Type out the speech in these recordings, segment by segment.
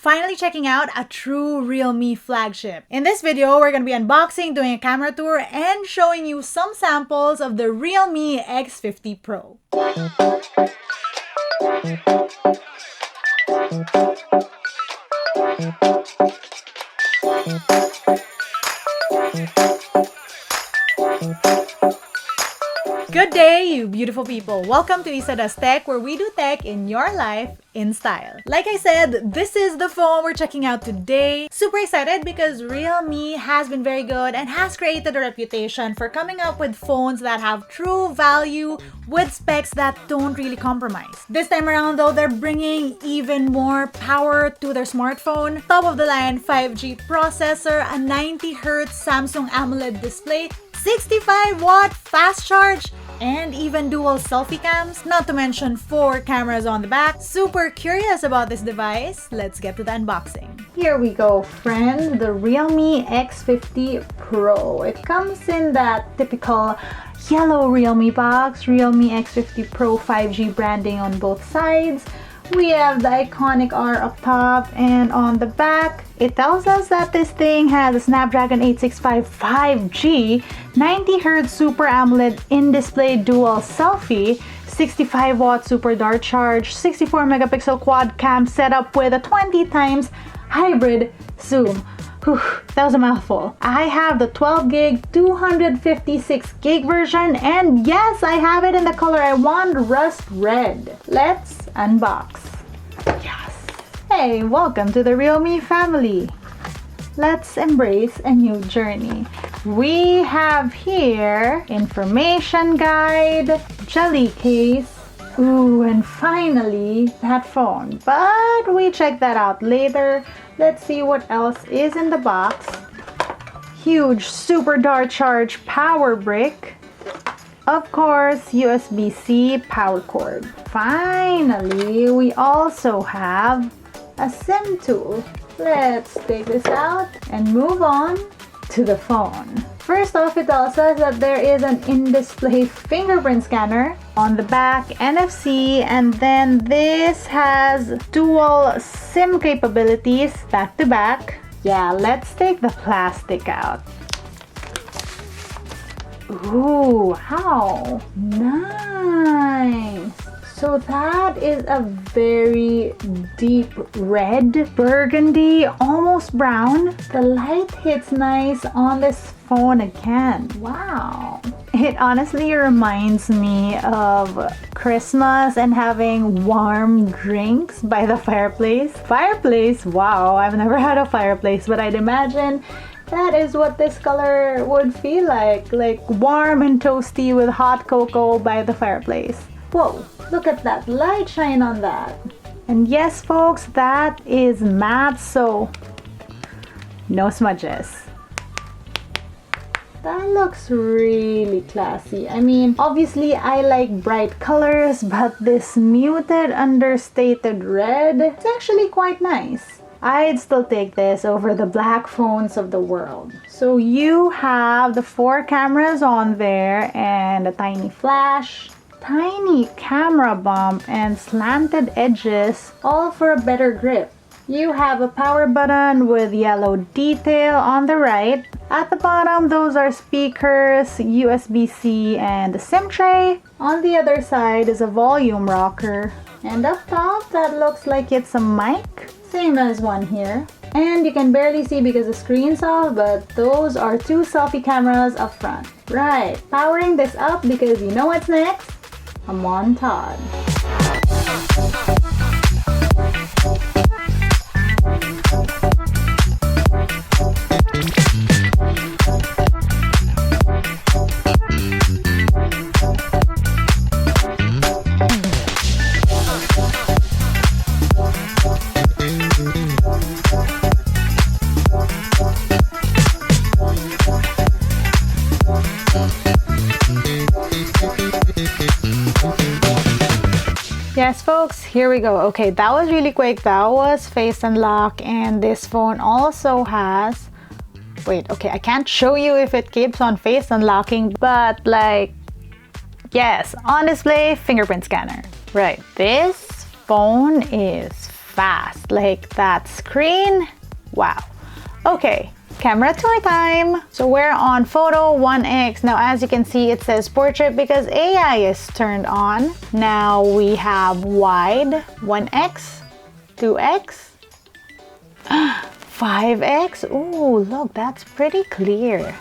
Finally checking out a true realme flagship. In this video, we're going to be unboxing, doing a camera tour, and showing you some samples of the realme X50 Pro. Good day, you beautiful people. Welcome to Isa Does Tech, where we do tech in your life in style. Like I said, this is the phone we're checking out today. Super excited because Realme has been very good and has created a reputation for coming up with phones that have true value with specs that don't really compromise. This time around though, they're bringing even more power to their smartphone. Top of the line 5G processor, a 90Hz Samsung AMOLED display, 65-watt fast charge, and even dual selfie cams, not to mention 4 cameras on the back. Super curious about this device. Let's get to the unboxing. Here we go, friends, the Realme X50 Pro. It comes in that typical yellow Realme box, Realme X50 Pro 5G branding on both sides. We have the iconic R up top, and on the back, it tells us that this thing has a Snapdragon 865 5G, 90Hz Super AMOLED in-display dual selfie, 65-watt super dart charge, 64-megapixel quad cam setup with a 20x hybrid zoom. Whew, that was a mouthful. I have the 12 gig, 256 gig version, and yes, I have it in the color I want, rust red. Let's unbox. Yes. Hey, welcome to the Realme family. Let's embrace a new journey. We have here information guide, jelly case, ooh, and finally that phone. But we check that out later. Let's see what else is in the box. Huge super dart charge power brick. Of course, USB-C power cord. Finally, we also have a SIM tool. Let's take this out and move on to the phone. First off, it tells us that there is an in-display fingerprint scanner. On the back, NFC, and then this has dual SIM capabilities back to back. Yeah, let's take the plastic out. Ooh, how nice. So that is a very deep red, burgundy, almost brown. The light hits nice on this phone again. Wow. It honestly reminds me of Christmas and having warm drinks by the fireplace. Fireplace? Wow, I've never had a fireplace, but I'd imagine that is what this color would feel like warm and toasty with hot cocoa by the fireplace. Whoa, look at that light shine on that. And yes, folks, that is matte, so no smudges. That looks really classy. I mean, obviously I like bright colors, but this muted, understated red, it's actually quite nice. I'd still take this over the black phones of the world. So you have the 4 cameras on there and a tiny flash, tiny camera bump, and slanted edges, all for a better grip. You have a power button with yellow detail on the right. At the bottom, those are speakers, USB-C, and the SIM tray. On the other side is a volume rocker. And up top, that looks like it's a mic. Same as one here. And you can barely see because the screen's off, but those are 2 selfie cameras up front. Right, powering this up because you know what's next? A montage. Yes, folks, here we go. Okay, that was really quick. That was face unlock, and this phone also has, wait, okay, I can't show you if it keeps on face unlocking, but like, yes, on display fingerprint scanner. Right, this phone is fast. Like that screen, wow. Okay, camera tour time. So we're on photo 1x. Now as you can see, it says portrait because AI is turned on. Now we have wide 1x, 2x, 5x. Ooh, look, that's pretty clear.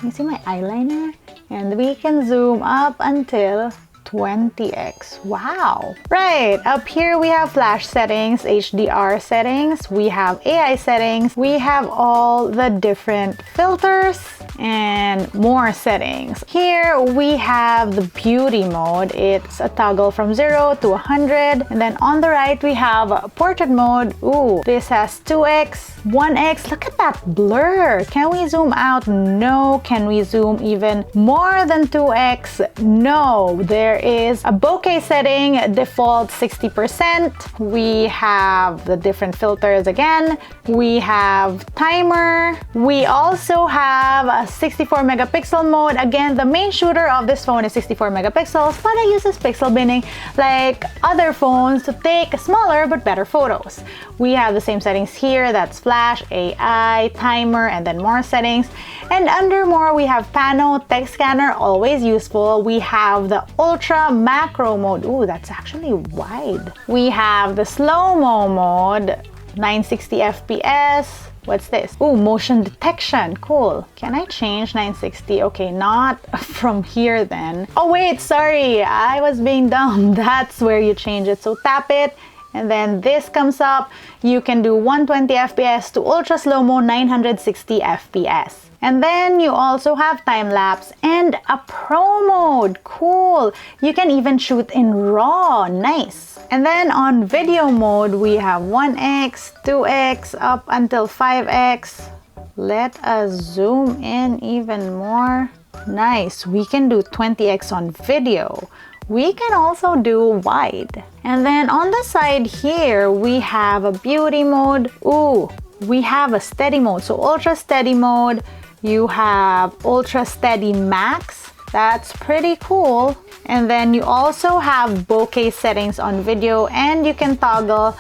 You see my eyeliner? And we can zoom up until 20x. Wow. Right, up here we have flash settings, HDR settings, we have AI settings, we have all the different filters and more settings. Here we have the beauty mode. It's a toggle from 0 to 100. And then on the right we have portrait mode. Ooh, this has 2x, 1x. Look at that blur. Can we zoom out? No. Can we zoom even more than 2x? No. There is a bokeh setting, default 60%. We have the different filters again. We have timer. We also have a 64 megapixel mode. Again, the main shooter of this phone is 64 megapixels, but I use this pixel binning like other phones to take smaller but better photos. We have the same settings here. That's flash, AI, timer, and then more settings. And under more, we have pano, text scanner, always useful. We have the ultra macro mode. Ooh, that's actually wide. We have the slow-mo mode, 960 FPS. What's this? Ooh, motion detection. Cool. Can I change 960? Okay, not from here then. Oh wait, sorry. I was being dumb. That's where you change it. So tap it. And then this comes up. You can do 120 FPS to ultra slow-mo 960 FPS. And then you also have time-lapse and a pro mode. Cool. You can even shoot in RAW. Nice. And then on video mode, we have 1x, 2x, up until 5x. Let us zoom in even more. Nice. We can do 20x on video. We can also do wide. And then on the side here, we have a beauty mode. Ooh, we have a steady mode. So ultra steady mode. You have ultra steady max. That's pretty cool. And then you also have bokeh settings on video, and you can toggle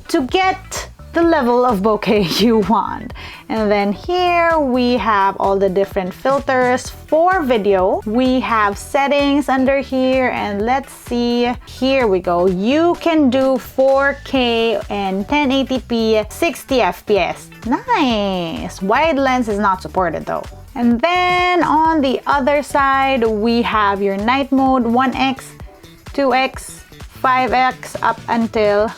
to get the level of bokeh you want. And then here we have all the different filters for video. We have settings under here, and let's see. Here we go. You can do 4K and 1080p 60 FPS. Nice. Wide lens is not supported though. And then on the other side, we have your night mode, 1x, 2x, 5x, up until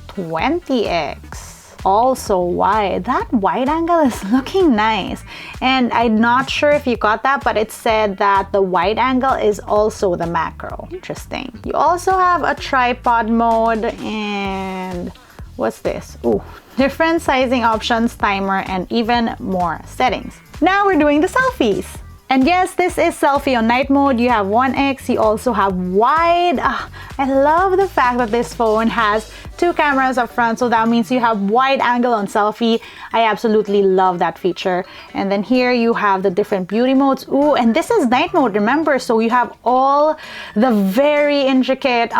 20x. Also wide. That wide angle is looking nice. And I'm not sure if you got that, but it said that the wide angle is also the macro. Interesting. You also have a tripod mode, and what's this? Ooh, different sizing options, timer, and even more settings. Now we're doing the selfies. And yes, this is selfie on night mode. You have 1x, you also have wide. I love the fact that this phone has 2 cameras up front, so that means you have wide angle on selfie. I absolutely love that feature. And then here you have the different beauty modes. Ooh, and this is night mode, remember? So you have all the very intricate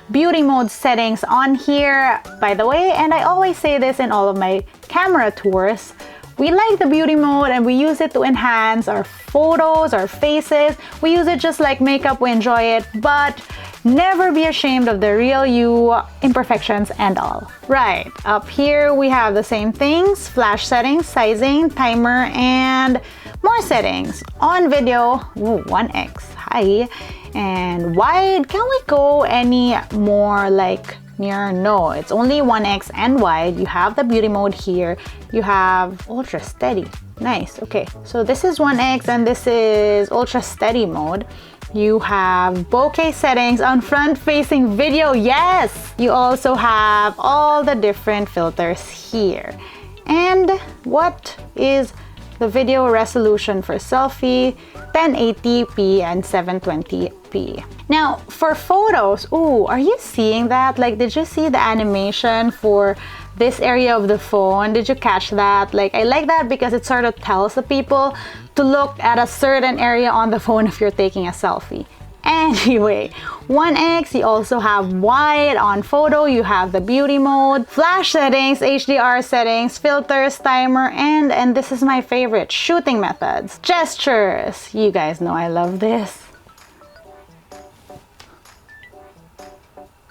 beauty mode settings on here, by the way. And I always say this in all of my camera tours. We like the beauty mode and we use it to enhance our photos, our faces. We use it just like makeup, we enjoy it, but never be ashamed of the real you, imperfections and all. Right, up here we have the same things, flash settings, sizing, timer, and more settings. On video, ooh, 1x, hi. And wide, can we go any more like near? No, it's only 1x and wide. You have the beauty mode here. You have ultra steady. Nice. Okay, so this is 1x and this is ultra steady mode. You have bokeh settings on front facing video. Yes, you also have all the different filters here. And what is the video resolution for selfie? 1080p and 720p. Now for photos, ooh, are you seeing that? Like, did you see the animation for this area of the phone? Did you catch that? Like, I like that because it sort of tells the people to look at a certain area on the phone if you're taking a selfie. Anyway, 1X, you also have wide on photo, you have the beauty mode, flash settings, HDR settings, filters, timer, and this is my favorite, shooting methods, gestures. You guys know I love this.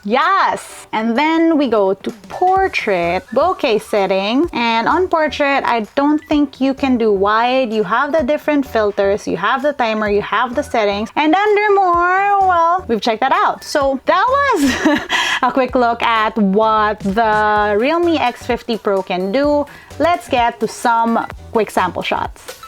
Yes! And then we go to portrait, bokeh setting. And on portrait, I don't think you can do wide. You have the different filters, you have the timer, you have the settings. And under more, well, we've checked that out. So that was a quick look at what the Realme X50 Pro can do. Let's get to some quick sample shots.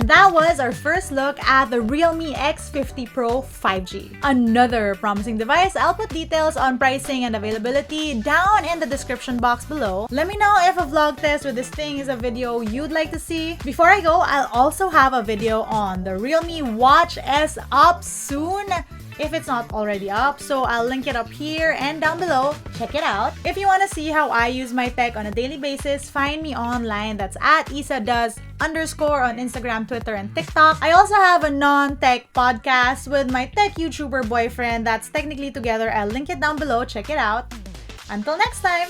That was our first look at the Realme X50 Pro 5G. Another promising device. I'll put details on pricing and availability down in the description box below. Let me know if a vlog test with this thing is a video you'd like to see. Before I go, I'll also have a video on the Realme Watch S up soon, if it's not already up, so I'll link it up here and down below. Check it out. If you want to see how I use my tech on a daily basis, find me online. That's at isadoes_ on Instagram, Twitter, and TikTok. I also have a non-tech podcast with my tech YouTuber boyfriend that's technically together. I'll link it down below. Check it out. Until next time!